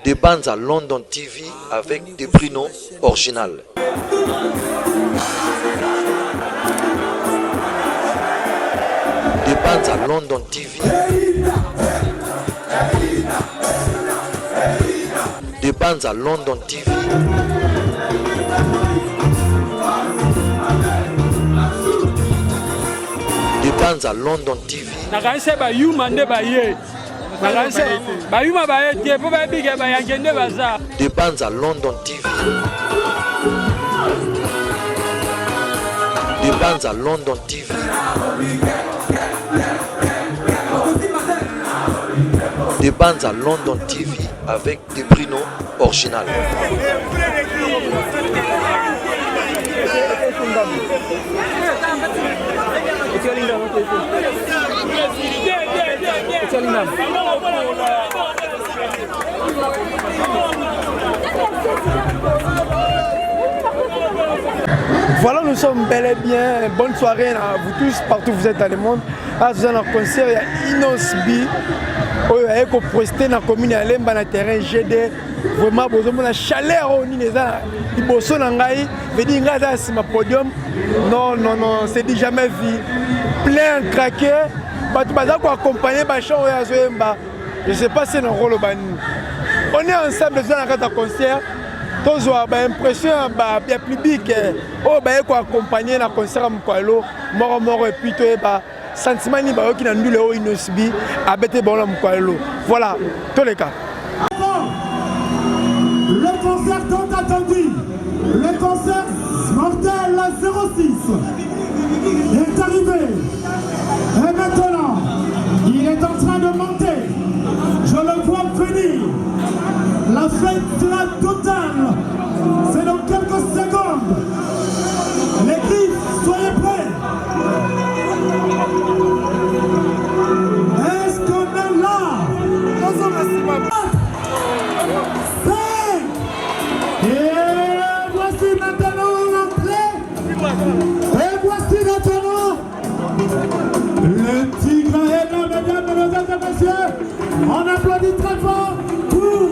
Des bandes à London TV avec des Bruno original. Des bandes à London TV. Des bandes à London TV. Des bandes à London TV. Des bandes à London TV. Des bandes à London TV. Des bandes à London TV avec des Bruno original. Voilà, nous sommes bel et bien. Bonne soirée à vous tous, partout où vous êtes dans le monde. À vous un concert, il y a Inosbi. Il y a prester dans la commune à Lemba, dans le terrain GD. Vraiment, vous avez la chaleur au Nineza. Il y a un podium. Non, non, non, c'est dit jamais vu. Plein craqué. Je ne sais pas si c'est un rôle. On est ensemble dans un concert. Tous ont l'impression qu'il y a public qui accompagné dans le concert mort et puis sentiment qui n'a nul au Inosbi à bête bon voilà tous les cas. Le concert tant attendu, le concert mortel 06 est arrivé et maintenant il est en train de monter. Je le vois venir. La fête sera totale. C'est dans quelques secondes. Les griffes, soyez prêts. Est-ce qu'on est là? 5. Et voici maintenant l'entrée. Et voici maintenant le tigre est là, mesdames, mesdemoiselles et messieurs. On applaudit très fort pour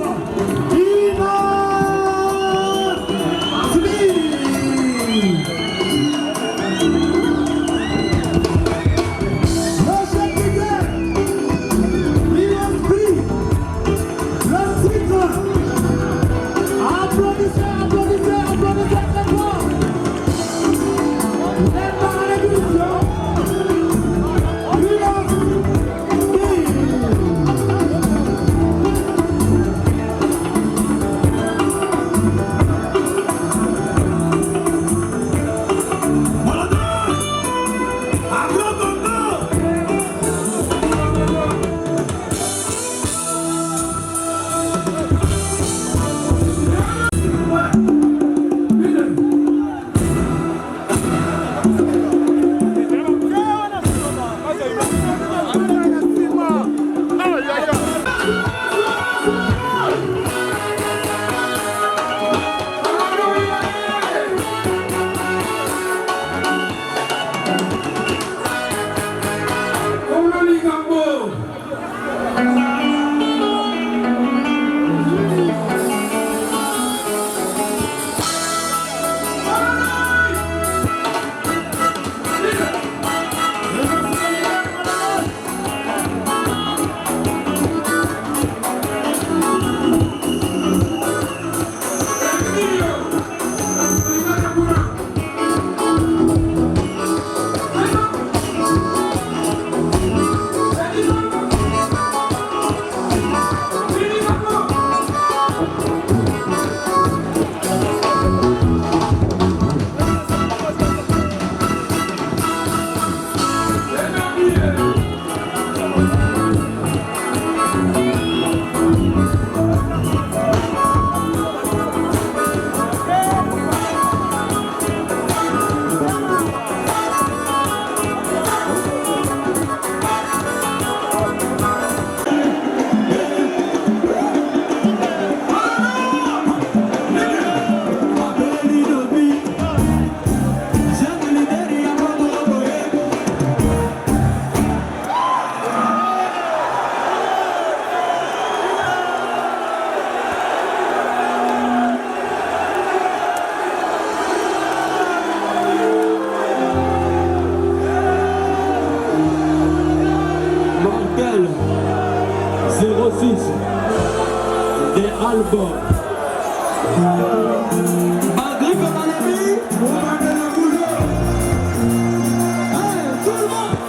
album. Malgré que dans la vie, on va de la couleur. Hey, tout le monde.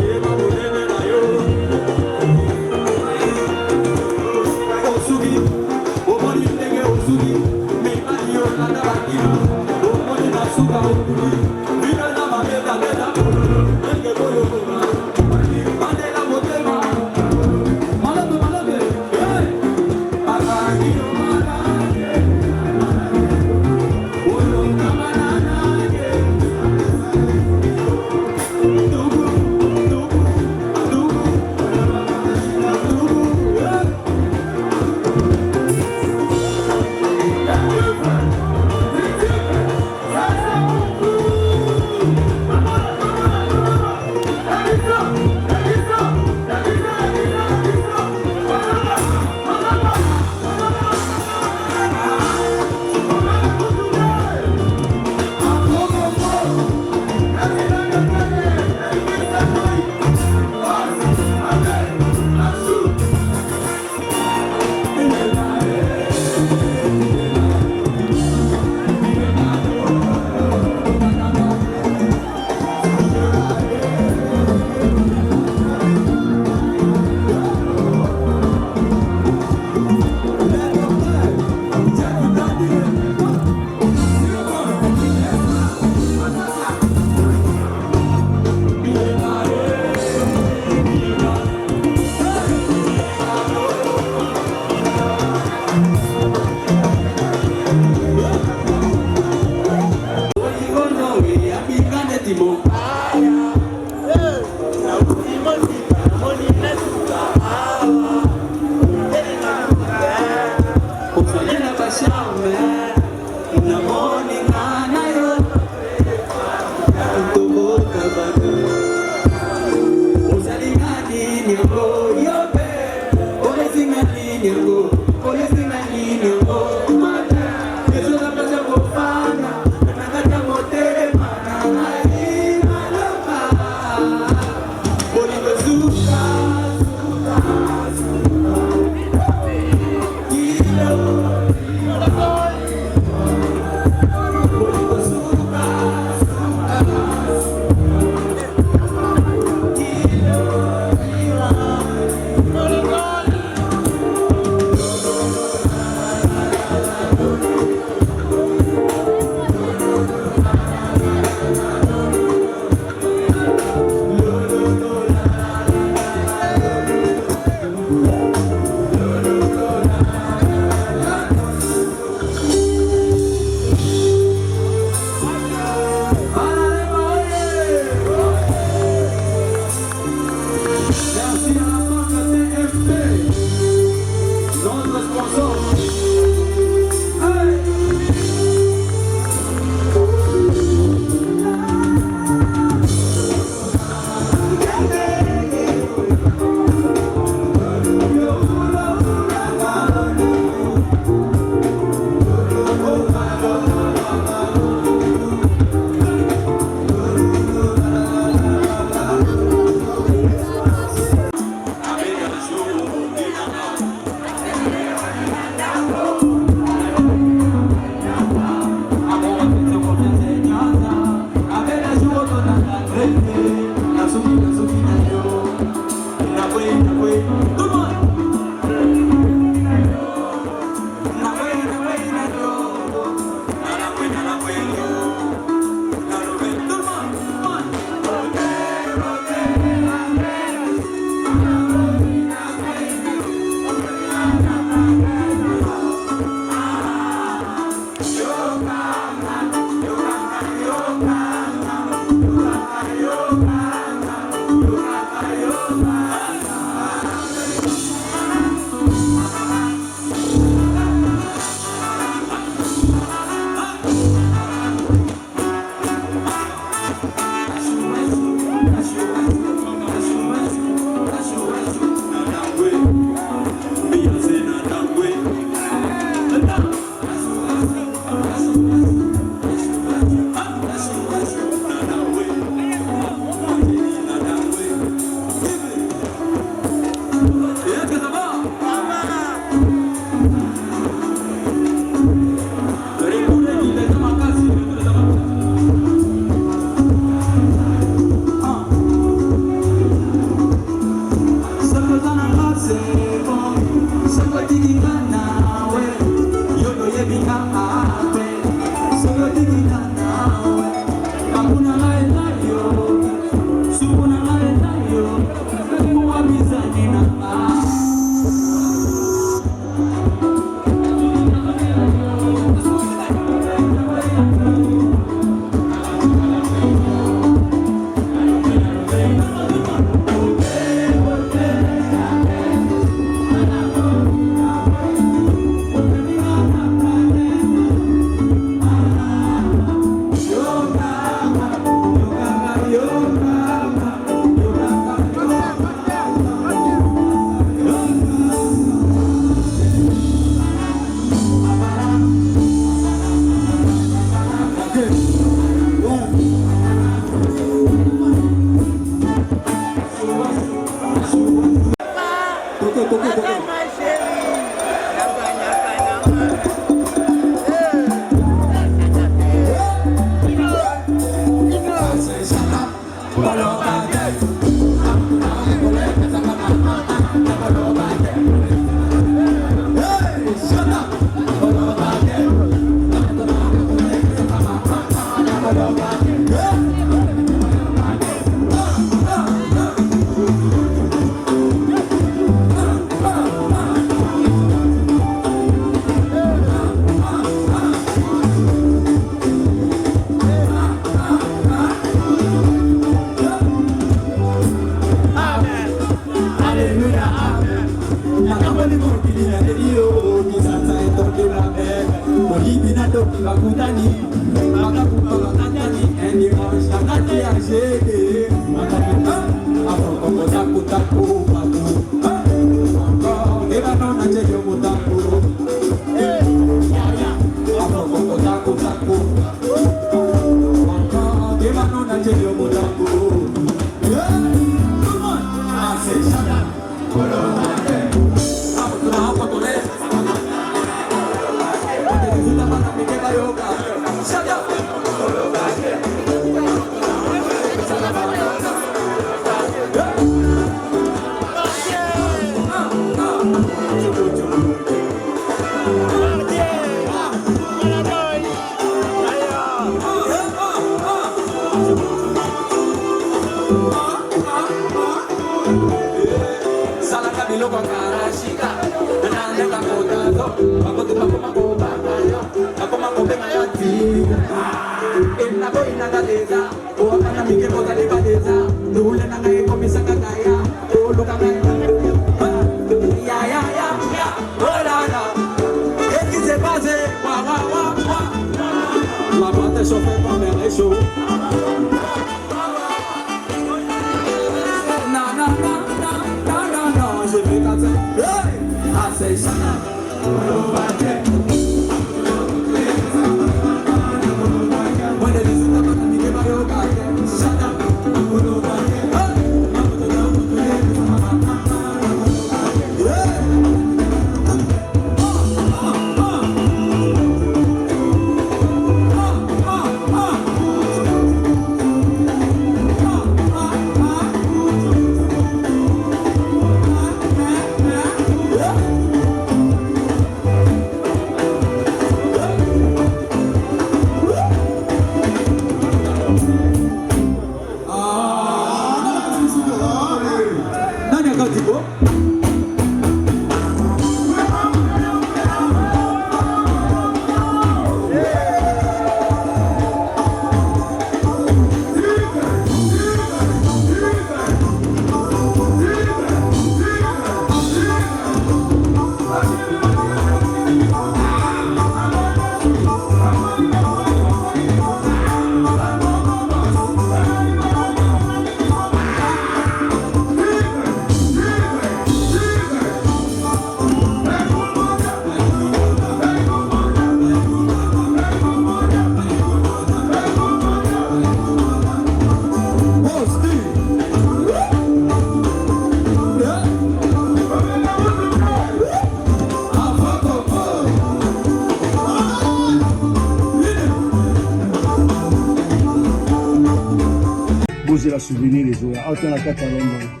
la souvenir les autres. Autant la carte à Londres.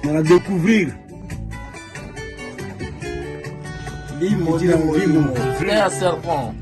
On va découvrir. Limo. Frère serpent.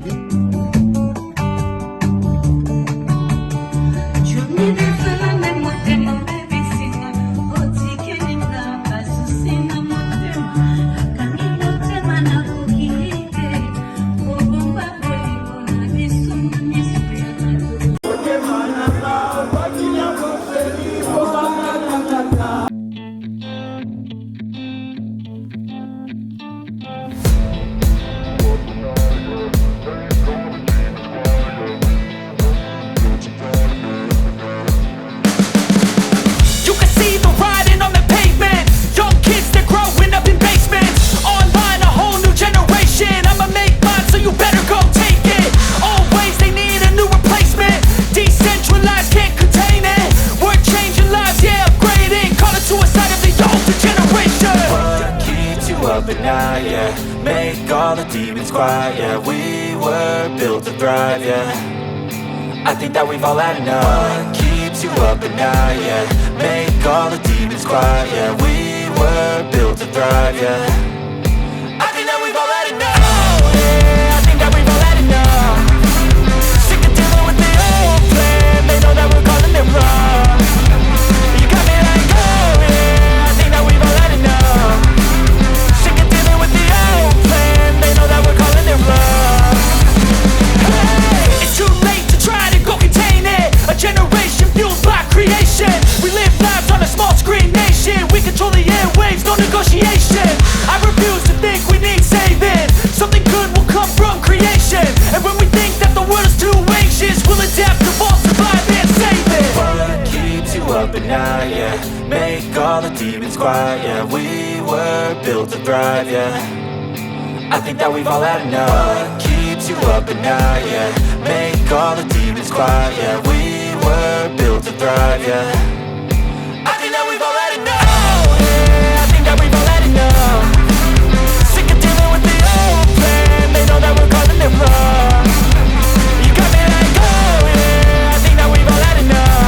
Make all the demons quiet, yeah. We were built to thrive, yeah. I think that we've all had enough. What keeps you up at night, yeah. Make all the demons quiet, yeah. We were built to thrive, yeah. I think that we've all had enough. Oh, yeah, I think that we've all had enough. Sick of dealing with the old plan. They know that we're calling it wrong. You got me like, oh yeah, I think that we've all had enough. Sick of dealing with the old plan. They know that we're calling it wrong. Hey, it's too late to try to go contain it. A generation fueled by creation. We live lives on a small screen nation. We control the airwaves, no negotiation. I refuse to think we need saving. Something good will come from creation. And when we think that the world is too anxious, we'll adapt, evolve, survive and save it. What keeps you up at night, yeah. Make all the demons quiet, yeah. We were built to thrive, yeah. I think that we've all had enough. What keeps you up at night, yeah. Make all the demons quiet, yeah. We were built to thrive, yeah. I think that we've all had enough. Oh yeah, I think that we've all had enough. Sick of dealing with the old plan. They know that we're calling it wrong. You got me like, oh yeah, I think that we've all had enough.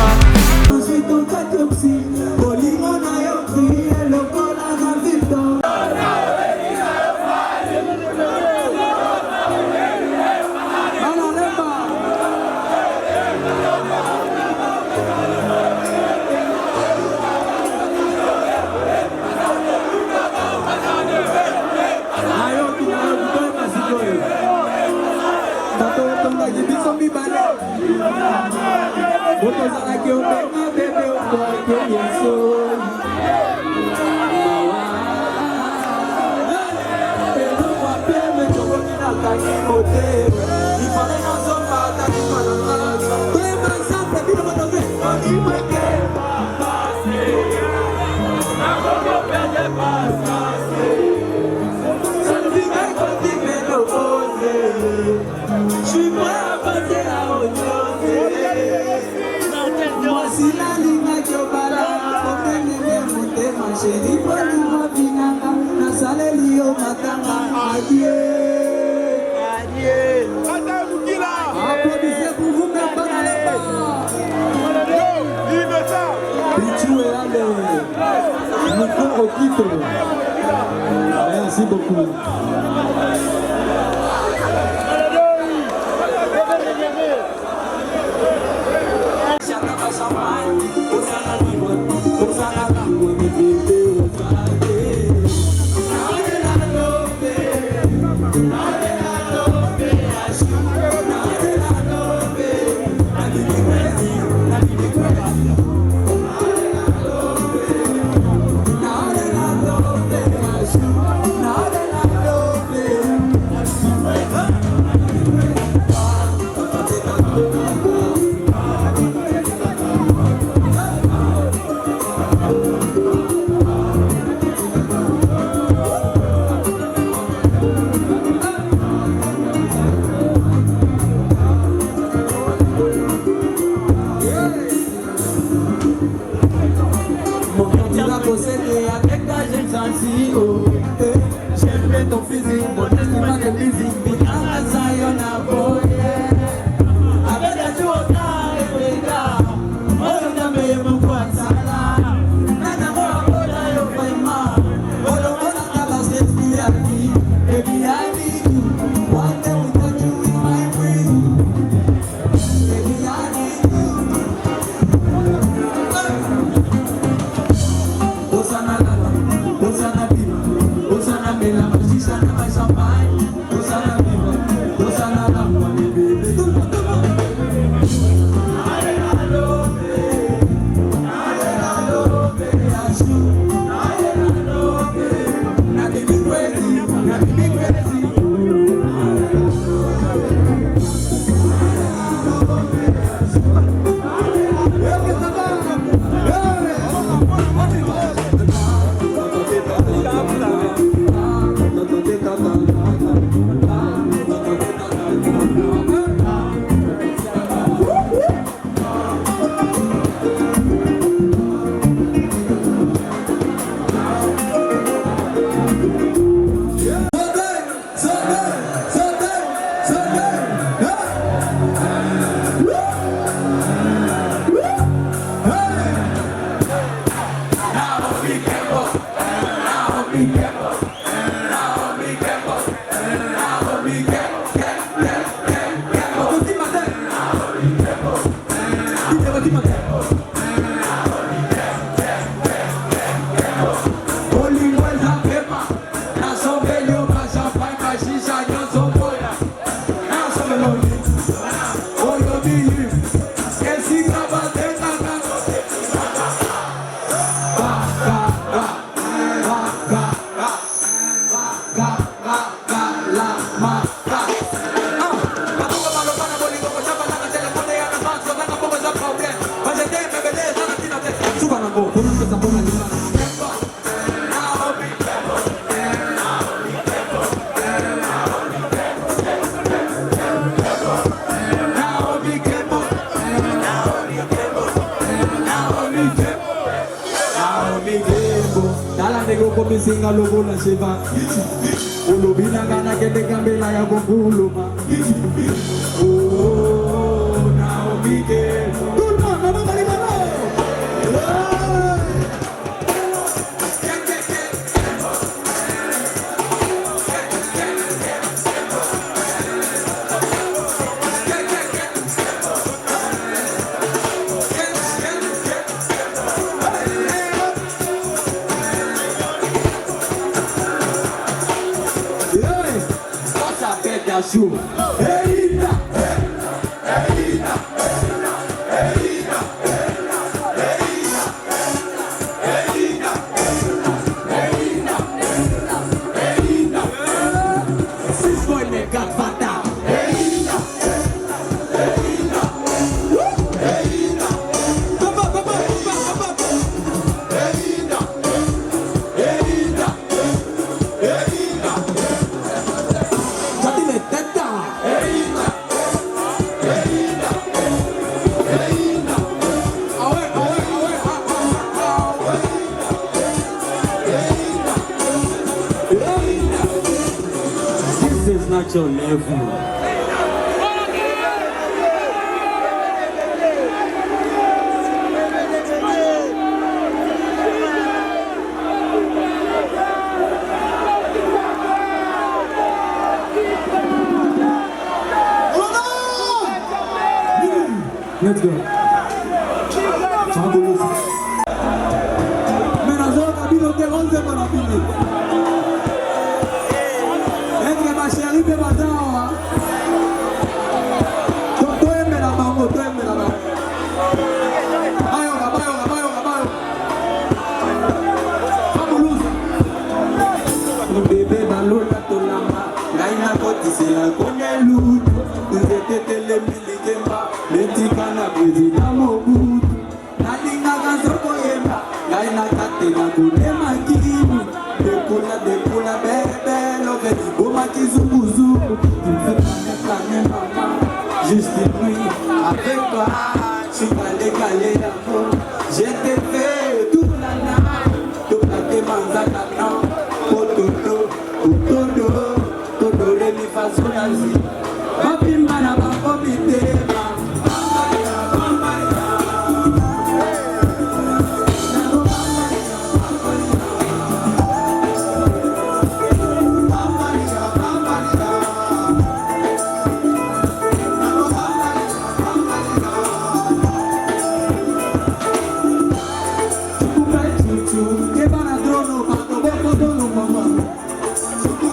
Merci beaucoup. Baby, Singa logo na sheba ulubina kana kende kambela ya bonguluma oh now we get tuna mama bali mama Show. Eita! Eita! Eita! Eita! Eita! Eita! Sis boy negat fatal. Eita! Eita! Eita! Baba baba baba. Eita! Eita! Eita! Jati le teta. Eita! Eita! Eita! Awe awe awe awe. Eita! Eita! This is not your level. Let's go. Fabulous. Menazo kabilo te 11 para pili. Entre ma chérie pe madawa. Toto eme la bango, to eme la bango. Bayo. Fabulous. Le bébé balona tolama. Gaina kotisela konelu. Uzetete milikemba. Metikana prezida mobutu nalinga kanzoko yemba gaina katena kunema kimu dekula bebe love boma kizunguzuku kane mama juste nuit avec toi tu vas calé d'amour je te fais toute la nuit toute la temanza non todo re mi fa sonazi mapimba na bakomite Chuchu, que van a trono, cuando vos no mama. Chuchu,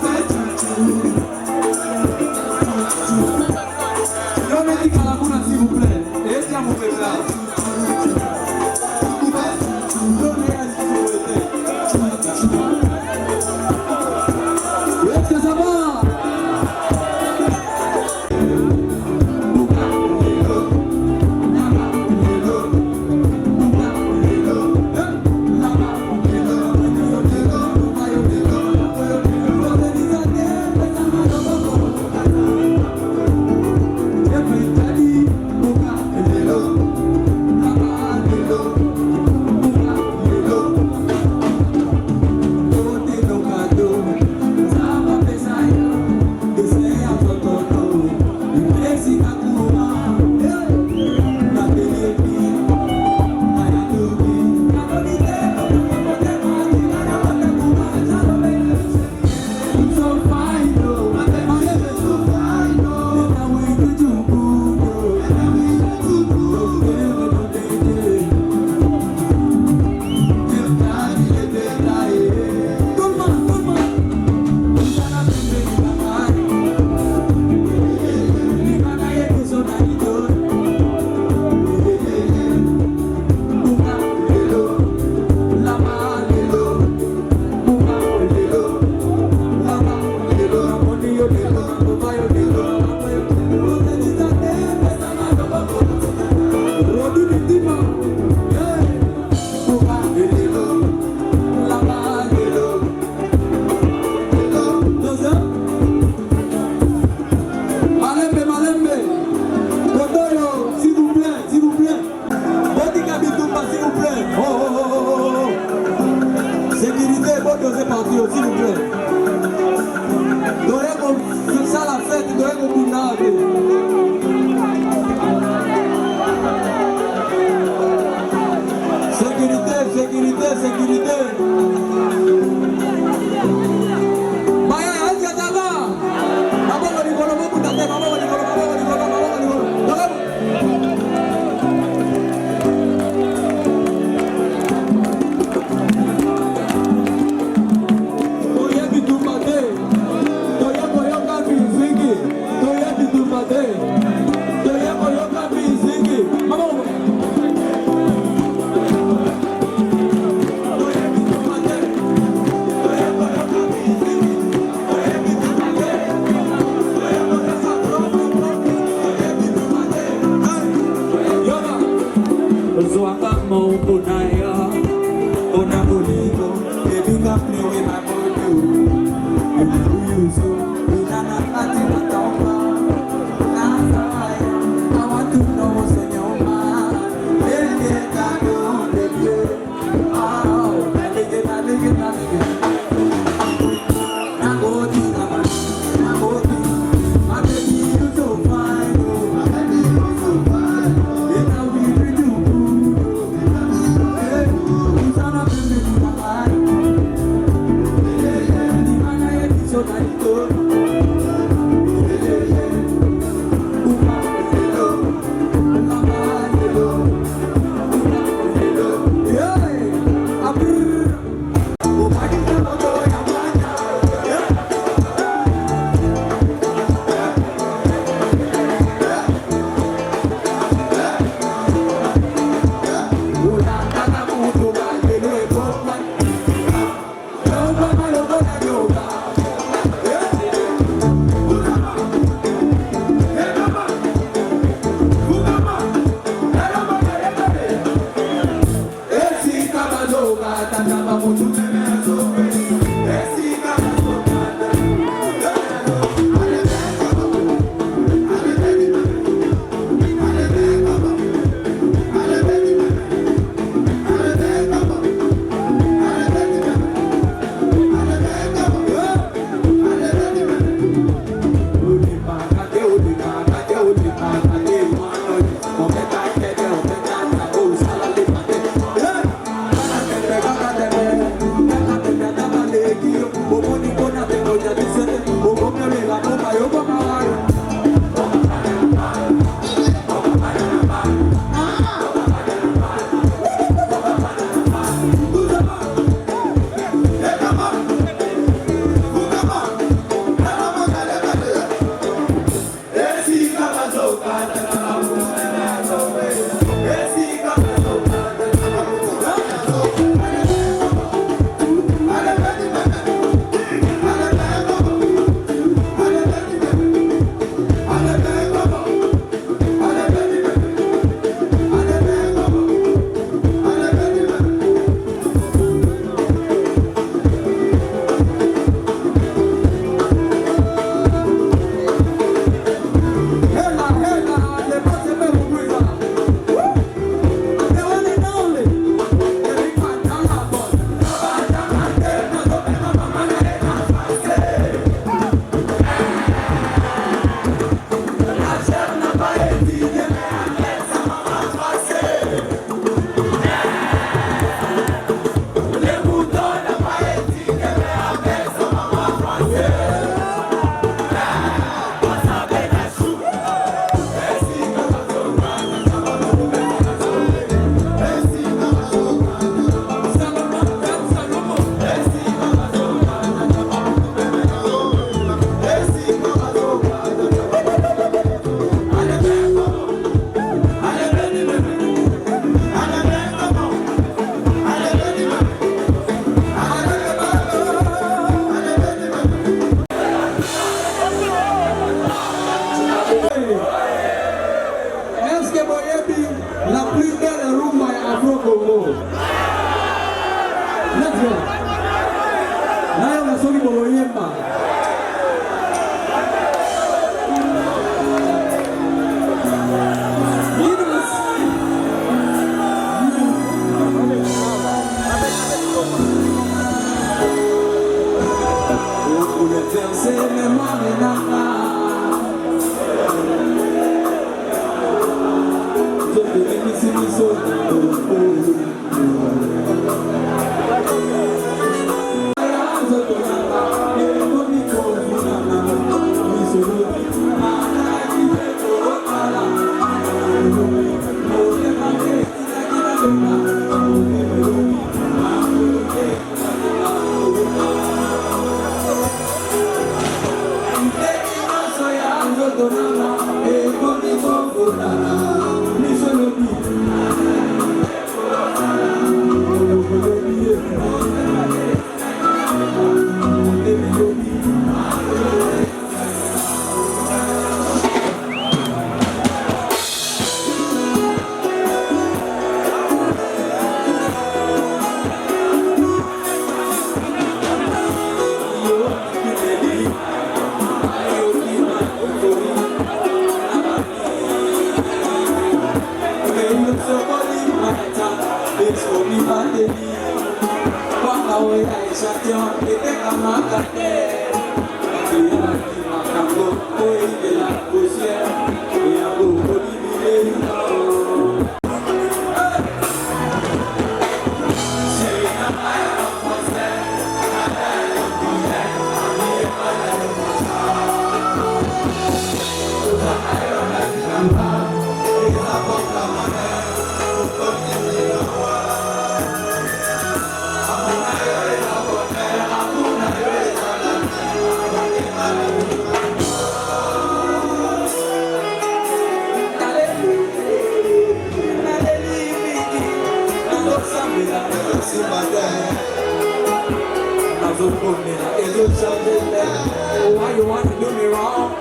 Why you want to do me wrong?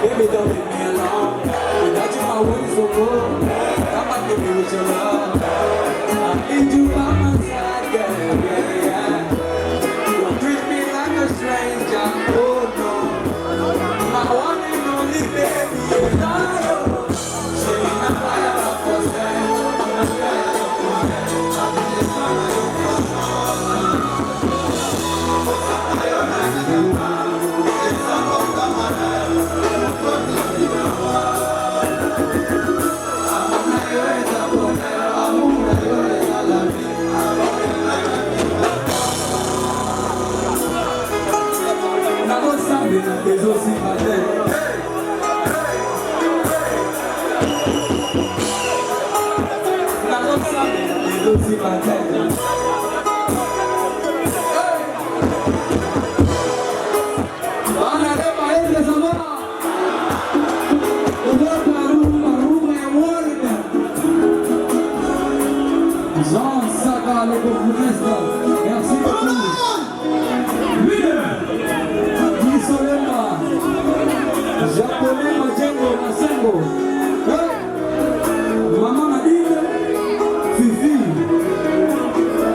Baby, don't leave me alone. Without you, my world is so cold. Come and give me with your love. I need you by my side, yeah, yeah, yeah. Don't treat me like a stranger, oh no. My one and only baby, you know. Say my fire for sale. There's no sympathy. Jean Saga, le communiste, merci beaucoup. Solema, japonais Majengo Masengo, Mama Madine, Fifi,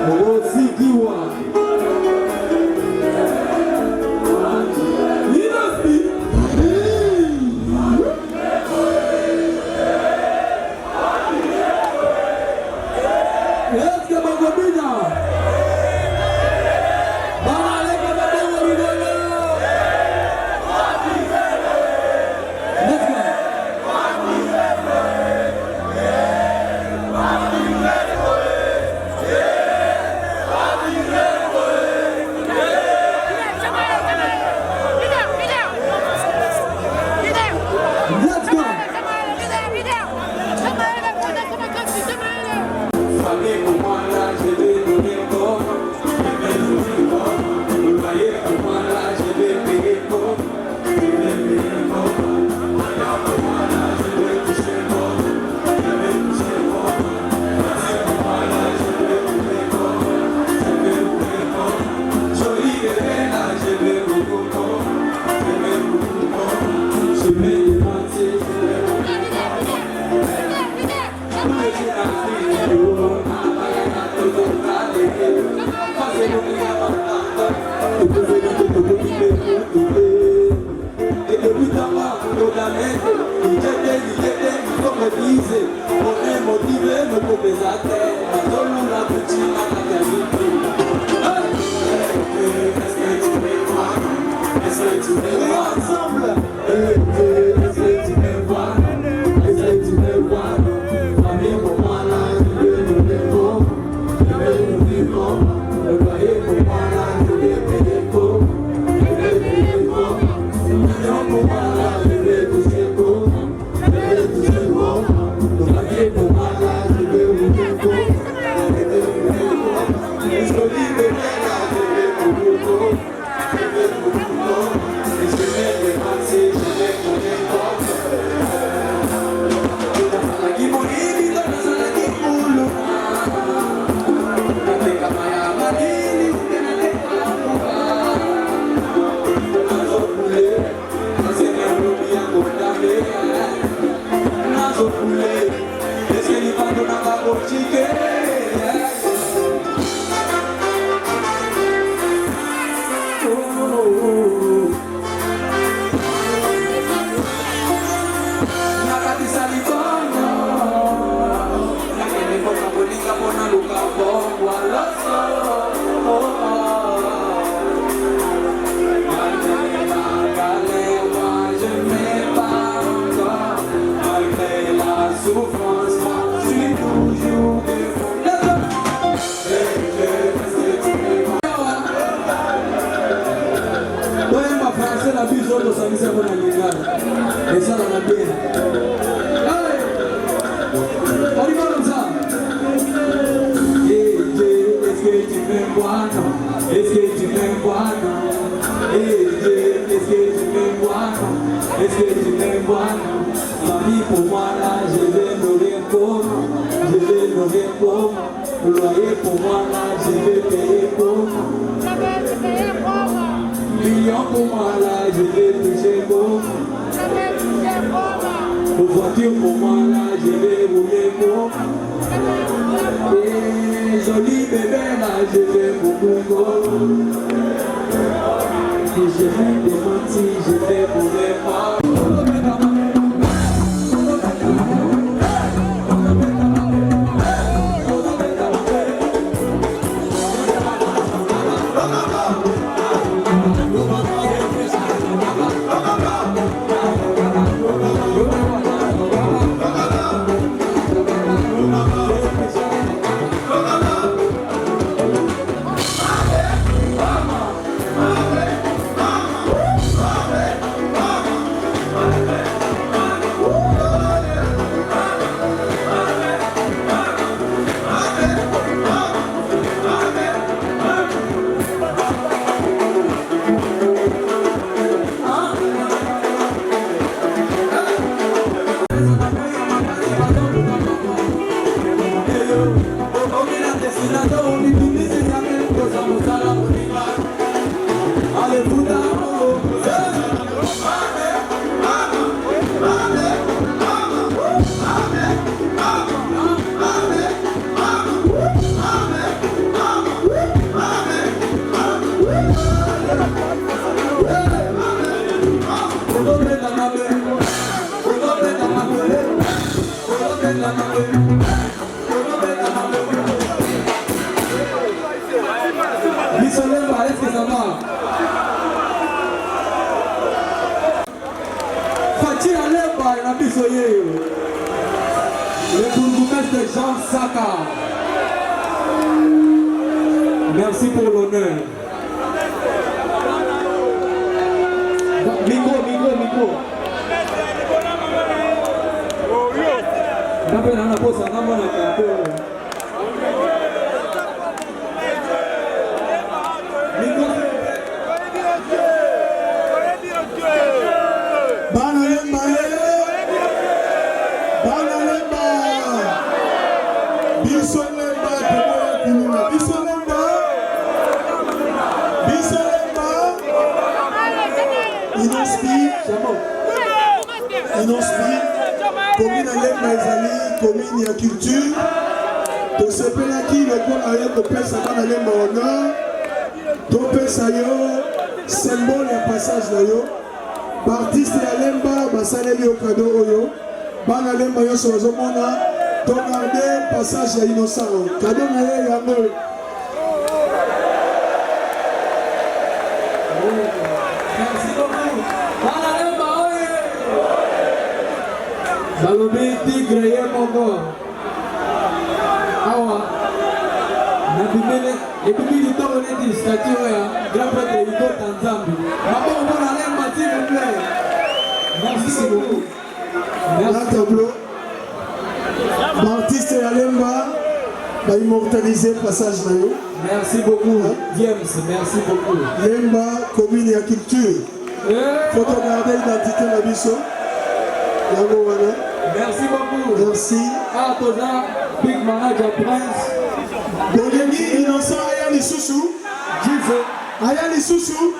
Rosi Kiwa, Thank you. mon animal. Et ça, on a bien. Allez, on y va comme ça. Est-ce que tu m'aimes moi, non? Est-ce que tu m'aimes moi, non? Est-ce que tu m'aimes moi, non? Est-ce que tu m'aimes moi, non? Mamie, pour moi, là, je vais nourrir pour moi. Je vais nourrir pour moi. Le loyer, pour moi, là, je vais payer pour moi. Millions pour moi, là, je vais toucher pour moi. Pour voiture, pour moi, là, je vais rouler pour moi. Et joli bébé, là, je vais beaucoup. Et je vais démentir, je vais mourir pas. Est-ce que ça va? Fatih Alemba et Nabi Soye. Le bourgmestre de Jean Saka. Merci pour l'honneur. Micro. Nabe na posa na mona kapo. Commune à l'Emba commune à culture. Donc c'est qui le quoi à yoko pesa dans l'Emba honneur. Donc pesa yo symbole et passage là yo. Artiste à l'Emba basaleli au cadeau oyo. Bana l'Emba yo sur zomona. Donc garder passage à innocent. Cadeau na yo yango. Balobi tigre ye mongo. Awa. Na bimele ebibi litoro neti statue ya grand prêtre Iko Tanzambi. Maman on va aller s'il vous plaît. Merci beaucoup. Merci tableau. L'artiste Alemba va immortaliser passage là. Merci beaucoup James, merci beaucoup. Lemba commune et culture. Faut regarder l'identité de la biso. Merci beaucoup. Merci. Ah, Toza, Big Manager Prince. Dongeni innocent Aya Lissousou. Aya Lissousou.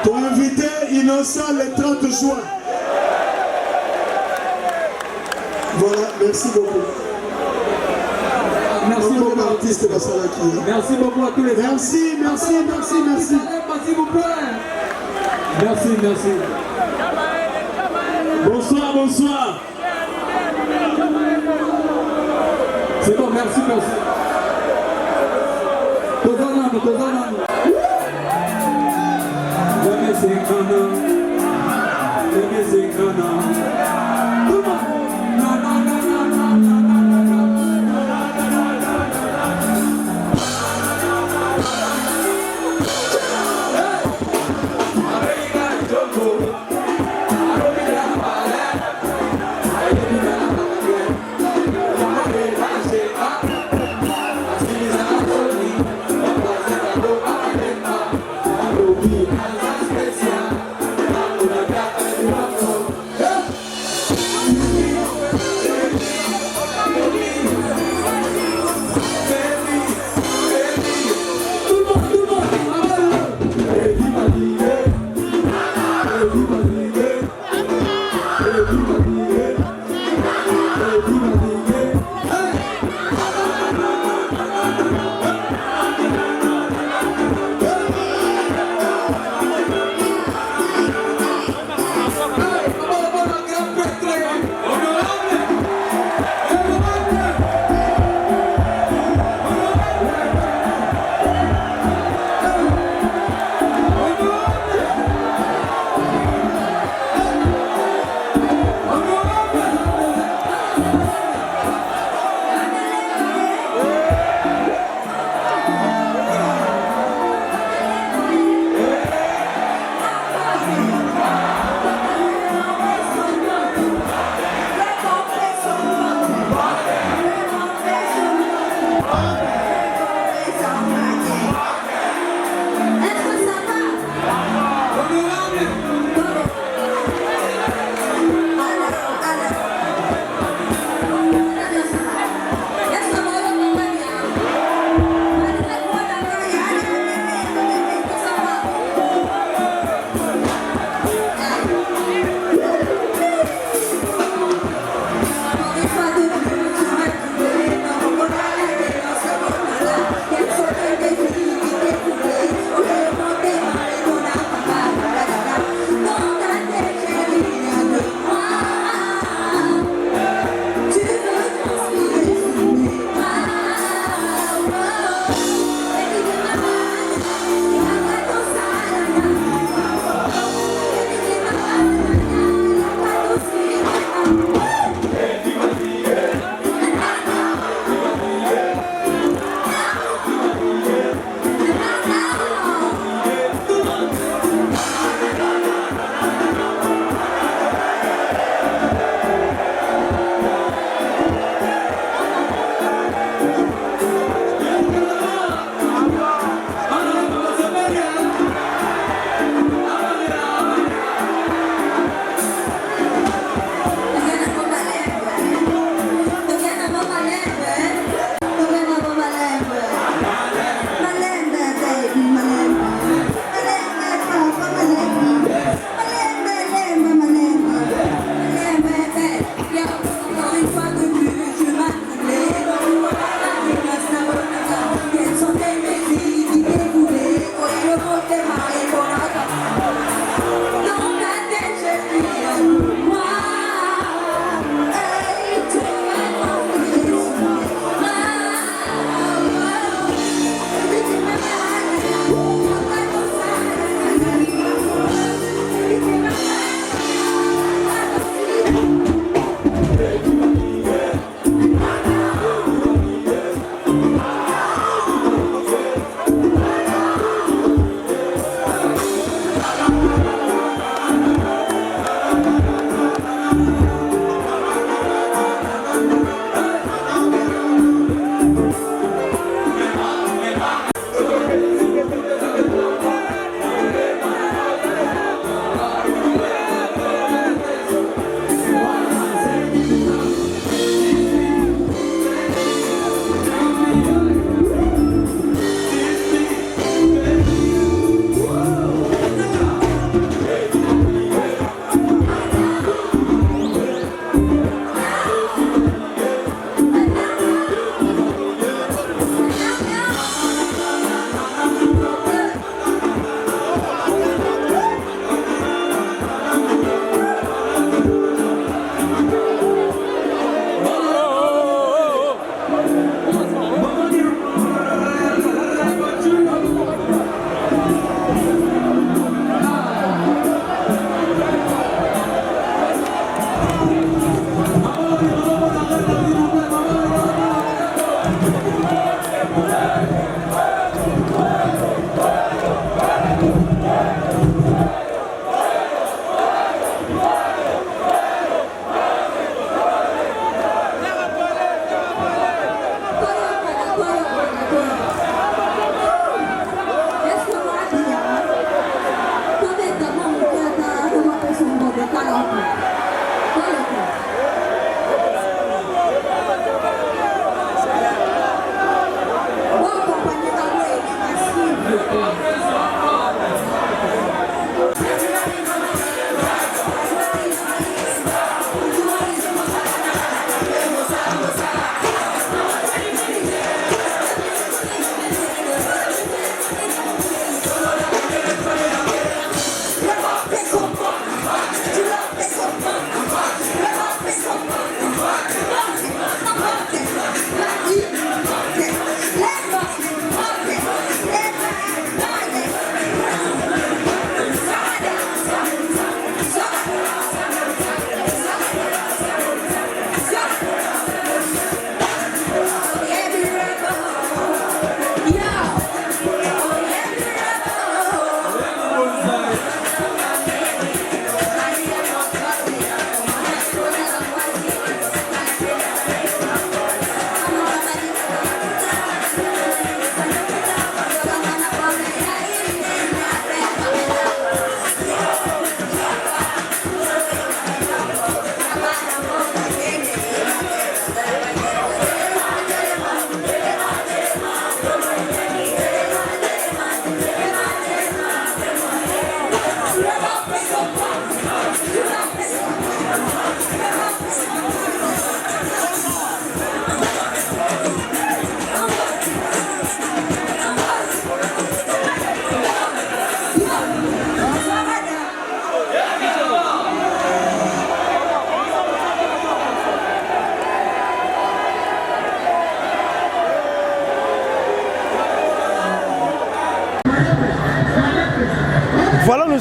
Ton invité innocent le 30 juin. Voilà, merci beaucoup. Merci beaucoup. Artiste Basalaki. Merci beaucoup à tous les gens. Merci. S'il vous plaît. Merci. Bonsoir. C'est bon, merci. Tozanano.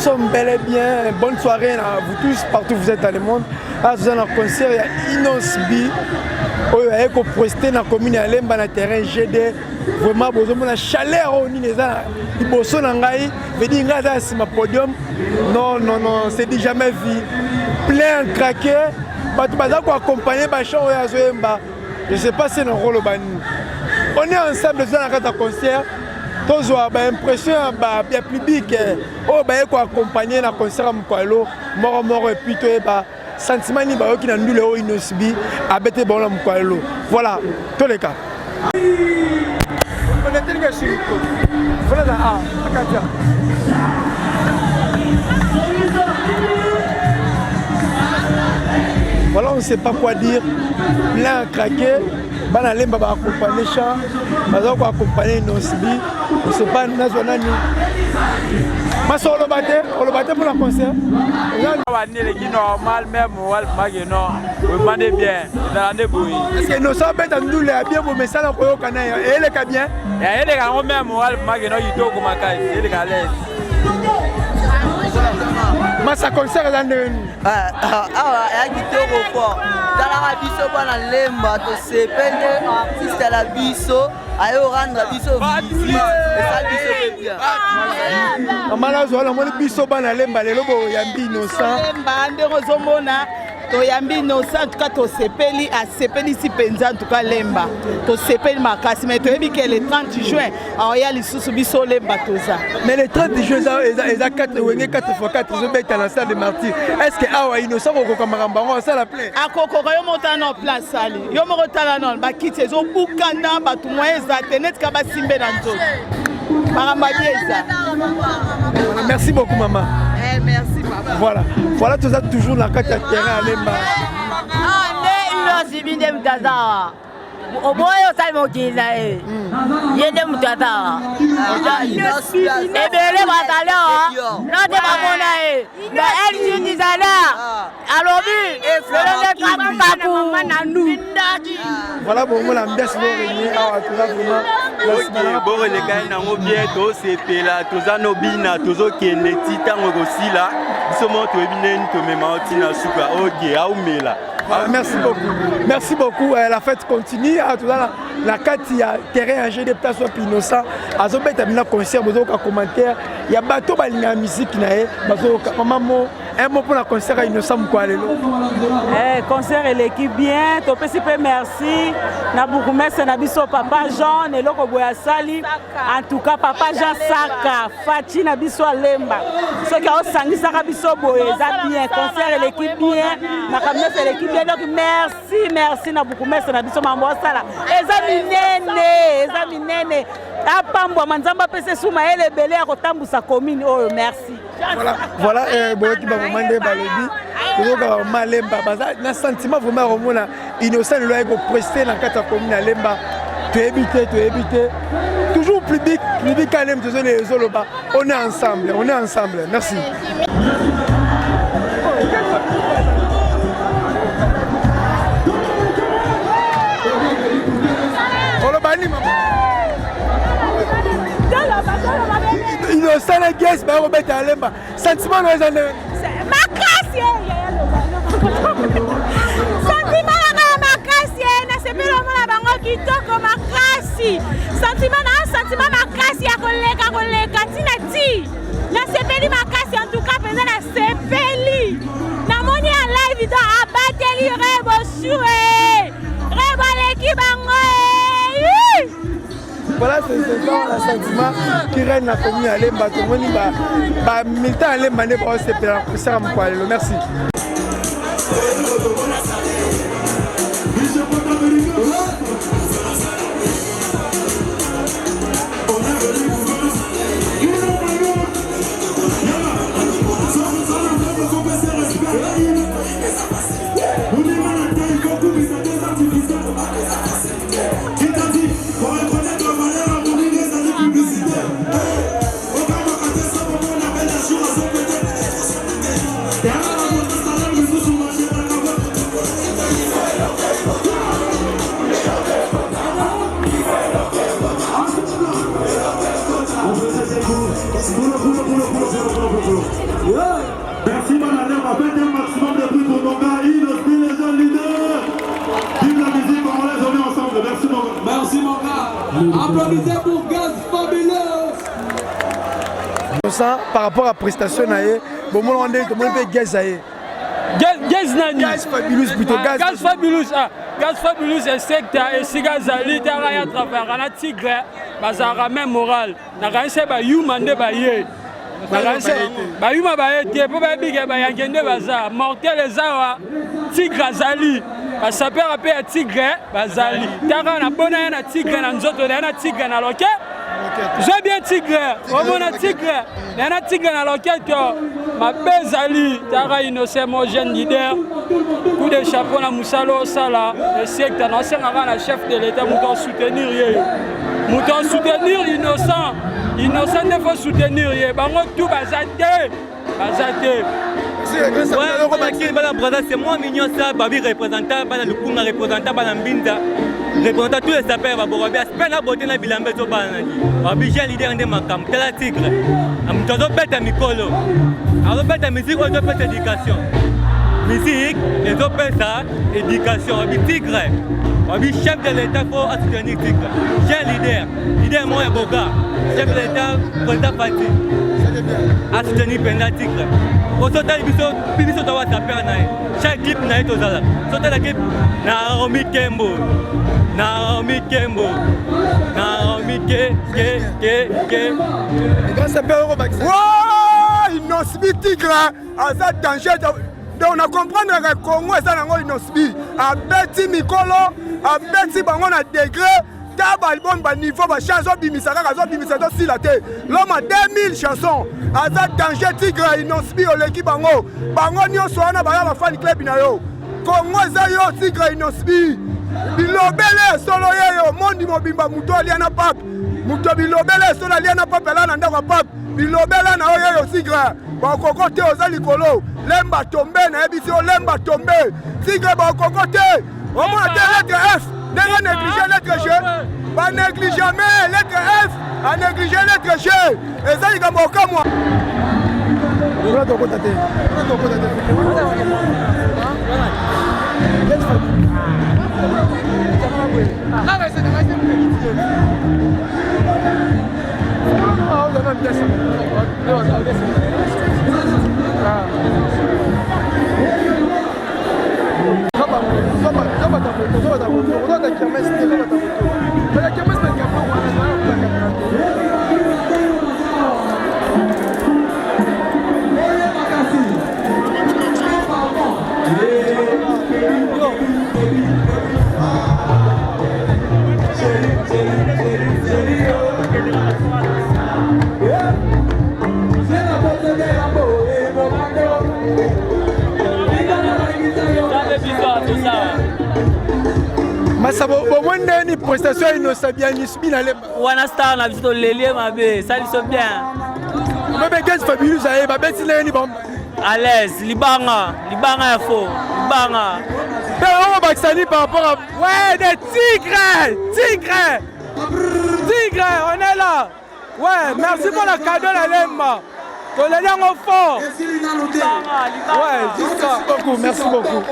sommes bel et bien. Bonne soirée à vous tous, partout où vous êtes dans le monde. À ce concert, il y a Inosbi. Il y a prester dans la commune à Lemba, dans le terrain GD. Vraiment, la chaleur au Nineza. Il y a sur le podium. Non, non, non, c'est dit jamais vu. Plein craqué. Je ne sais pas si c'est un rôle. On est ensemble dans le concert. Tous ont l'impression qu'il y a public. On va accompagner le concert à Mkwalo. Moro et puis sentiment ni ba qui na ndule o Inosbi abete bon la Mkwalo. Voilà, tous les cas. On est tellement sur le coup. Voilà là, Akatia. Voilà, on ne sait pas quoi dire. Plein craqué. Bana lemba ba accompagner chant. Baza ko accompagner Inosbi. On ne sait pas national ni. Mais on le battait pour la concert. Normal même bien. Est-ce que nous sommes bien mais ça n'a pas et les bien. Et les gars même mais ça concert dans le dans la biso bana lemba to sepende artiste à la biso ayo rendre biso visite et ça biso bien amala zo la moni biso bana lemba lelo bo yambi innocent lemba ndeko zomona to yambi innocent en tout cas to sepeli a sepeli si penza en tout cas lemba to sepeli makasi mais to yebi que le 30 juin aya lisusu biso lemba toza mais le 30 juin ça 4 wenge 4x4 zo beta na salle de martyr est-ce que awa innocent ko kamamba on ça la plaît akoko yo monta na place ali yo moko tala non ba kiti zo bukana batu moye za tenet ka basimbe na nzoto maramba bieza. Merci beaucoup maman. Merci papa. Voilà tout ça toujours la carte à terrain à Lemba. Oboyo salmo kila yende mutata ebele batalo note bamona na LG dizana alobi le kapu na nous voilà bon mon ambiance bo régner awa tout ça vraiment bo le kai na ngo bien to sepela to za no bina to zo kende titango kosila biso mo to ebineni to mema otina suka oge aumela. Merci beaucoup. La fête continue. La carte, il y a terrain de place innocent. Azobet a mis un concert, il y a un commentaire. Il y a bateau qui a musique. Un mot pour le concert à Innocent. Concert et l'équipe bien. Merci. Nabiso Papa Jean, Neloko Boyasali. En tout cas, Papa Jean Saka, Fachi Nabiso Lemba. Ce qui a aussi Biso Boyasa bien. Concert et l'équipe bien. Nakamne fait l'équipe bien. Donc merci. Nabiso Mambosala. Eza minene. Apambo manzamba pese souma ele belé a kotambu sa commune. Oh merci. Voilà boyoki ba momande balobi. Toyoka malemba baza na sentiment vraiment romona innocent le ko prester na kata commune à Lemba. Tu éviter. Toujours public quand même tous les zoloba. On est ensemble. Merci. Innocent les guests, mais on va mettre à Lemba. Sentiment nous en makasi sentiment na makasi na sepelo mona bango kitoko makasi sentiment makasi ya koleka tina ti na sepeli makasi en tout cas penza na sepeli na moni en live do abateli rebo sure rebo leki bango. Voilà, c'est le sentiment qui règne la commune à Lemba. Tout le monde va militant à Lemba. Merci. innocent par rapport à prestation naie. Bon moi on est comment peut gaz aye. Gaz nani. Gaz fabulous plutôt gaz. Gaz fabulous ah. Gaz fabulous est secteur et siga zali tara ya travers na tigre bazara même moral. Na kanse ba human de ba ye. Na kanse ba yuma ba ye te po ba bige ba yangende baza mortel ezawa tigre zali. Ba saper apé à tigre bazali. Tara na bona na tigre na nzoto na tigre na loke. J'ai bien tigre. Comment na tigre? Na tigre na loke ma bezali tara innocent mo jeune leader. Coup de chapeau na musalo sala et secteur na senga na chef de l'état mouton soutenir ye. Mouton soutenir innocent. Innocent ne faut soutenir ye. Bango tout bazate. Bazate. C'est moi mignon ça, Babi représentant, Bana Lukunga représentant, Bana Mbinda, représentant tous les sapeurs, Babi aspect la beauté na bilambe to Banani. Babi j'ai leader de Makam, Tela Tigre. Am todo bête Mikolo. Alors bête musique, on doit faire éducation. Musique, les autres ça, éducation. Babi Tigre. Babi chef de l'État faut soutenir Tigre. J'ai leader moi et Boga. Chef de l'État, président Fati. A soutenir Penda Tigre. Au total, il faut avoir sa paire. Chaque équipe n'a pas de sauter l'équipe. Naomi Kembo. Naomi Kembo. Naomi Ke. Grâce à Péro Maxime. Wow! Inosbi Tigre. À ça, danger. Donc, on a compris que le Congo est un Inosbi. À Betty Mikolo, à Betty Bangon à degré. Tabalbon ba niveau ba chanson bimisaka kazo bimisaka si la té l'homme a 2000 chansons aza danger tigre inosbi oleki bango nyonso wana ba fan club na yo Congo za yo tigre inosbi bilobele solo yo mondi mobimba muto aliana pap muto bilobele solo aliana pap la na ndako pap bilobele na yo tigre ba kokote oza likolo lemba tombe na ebisi o lemba tombe tigre ba kokote au moins lettre F. Ne négliger lettre G. Pas négliger jamais lettre F. À négliger lettre G. Et ça, il y a mon cas, moi. Masabo bomwende ni prestation innocent bien nisbi na lemba wana star na biso lelie mabe ça li so bien mabe gaz fabulous aye ba beti na ni bom à l'aise libanga ya faux libanga mais on va baxani par rapport à ouais des tigres on est là ouais merci pour le cadeau la lemba fort. Ouais, merci beaucoup.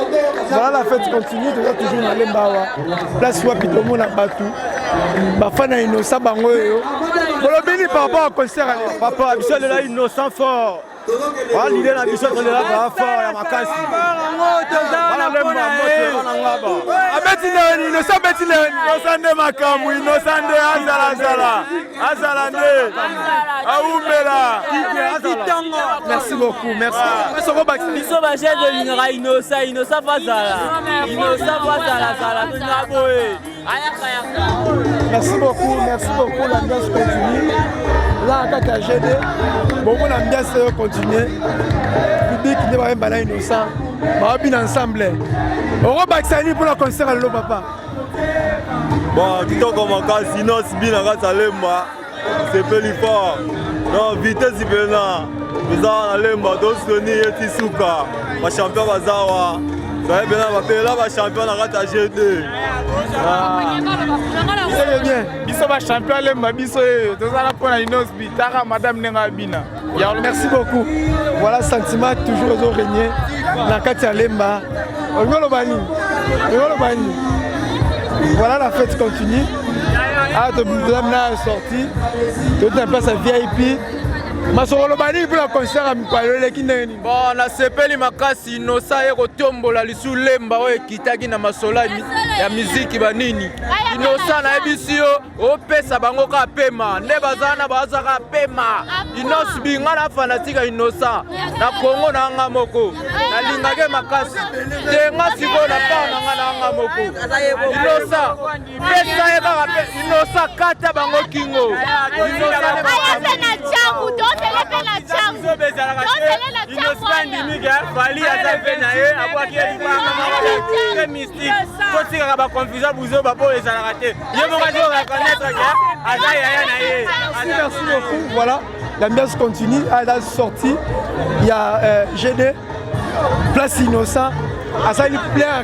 Voilà, la fête continue, toujours dans les Mbawa. Place où tout le monde a battu. Bafana innocent, bango yo. Bolobini par rapport au concert. Papa, Michel est là innocent fort. Voilà l'idée de Michel est là fort, il y a ma casse. Voilà le mot, innocent de Makamu, innocent de Azala. Merci beaucoup, merci. Biso ba chef de l'Inra innocent Fazala. Merci beaucoup, l'ambiance continue. Là, à KGD, beaucoup l'ambiance continue. Le public n'est pas même innocent. On va bien ensemble. On va Baxani pour le concert à l'eau, papa. Bon, tout le monde a sinon, si bien à Salemba, c'est plus fort. Non, vitesse, c'est bien là. Nous avons Lemba, donc soutenir Tisuka, ma champion Bazawa. Vous savez bien, ma champion à KGD. Champion Lemba, Madame Nengabina. Merci beaucoup. Voilà le sentiment toujours régné. La Katia Lemba. Voilà la fête continue. Ah, de la sortie. Tout un place à VIP. masolo bani pour la concert à Mipalo eleki ndenge nini? Bon nasepeli makasi Inosa ye kotombola lisu lemba oyo ekitaki na masola ya miziki banini Inosa nayebisi yo opesa bango ka pema nde bazana bazaka pema Inos binga na fanatika Inosa na Kongo na nga moko nalingake makasi tenga siko na pa na nga moko Inosa pesa ye kaka Inosa kata bango kingo Inosa ne na changu totele pe na changu totele na changu Inosa fali azafe na ye abwaki ye mystique kotika ba confusion buzo babo ezalaka te ye moko azo reconnaître que aza yaya na ye. Merci beaucoup. Voilà, l'ambiance continue. À la sortie, il y a GD, Place Innocent. À ça, il plein à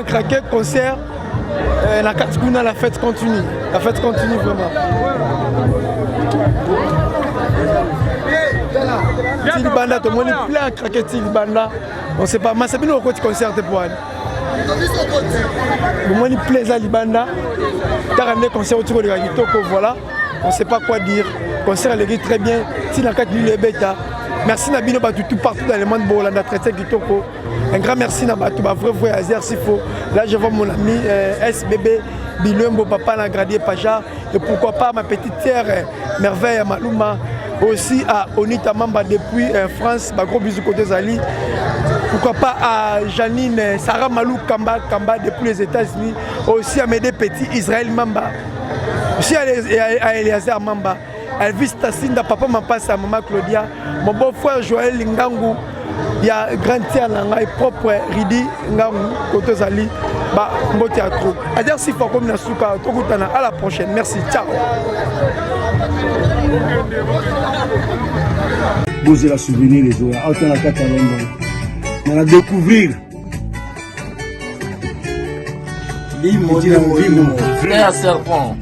craquer, concert. La fête continue. La fête continue vraiment. Tilibanda, tout le monde est plein à craquer Tilibanda. On ne sait pas, mais c'est bien au côté concert pour elle. Le monde est plein à Libanda. Car on est concert autour de la Gitoko, voilà. On ne sait pas quoi dire. Concert est très bien. Si la 4 000 bêta. Merci Nabino Batoutou partout dans le monde pour la traité Gitoko. Un grand merci Nabatou, ma vrai voyageur s'il faut. Là je vois mon ami SBB, Bilumbo, papa Nagradier Paja. Et pourquoi pas ma petite sœur Merveille à Maluma. Aussi à Onita Mamba depuis France, ma gros bisous côté Zali. Pourquoi pas à Janine Sarah Malou Kamba depuis les États-Unis. Aussi à Médé Petit Israël Mamba. Aussi à Eliazer Mamba. Elvis Tassinda, papa m'a passé à maman Claudia. Mon beau-frère Joël Lingangu. Il y a grand tiers et propre Ridi Ngangu côté Zali. Bah, bon théâtre. À dire si faut comme Nasuka, à la prochaine. Merci. Ciao. Vous allez souvenir les jours. On va découvrir. L'immobilier, frère serpent.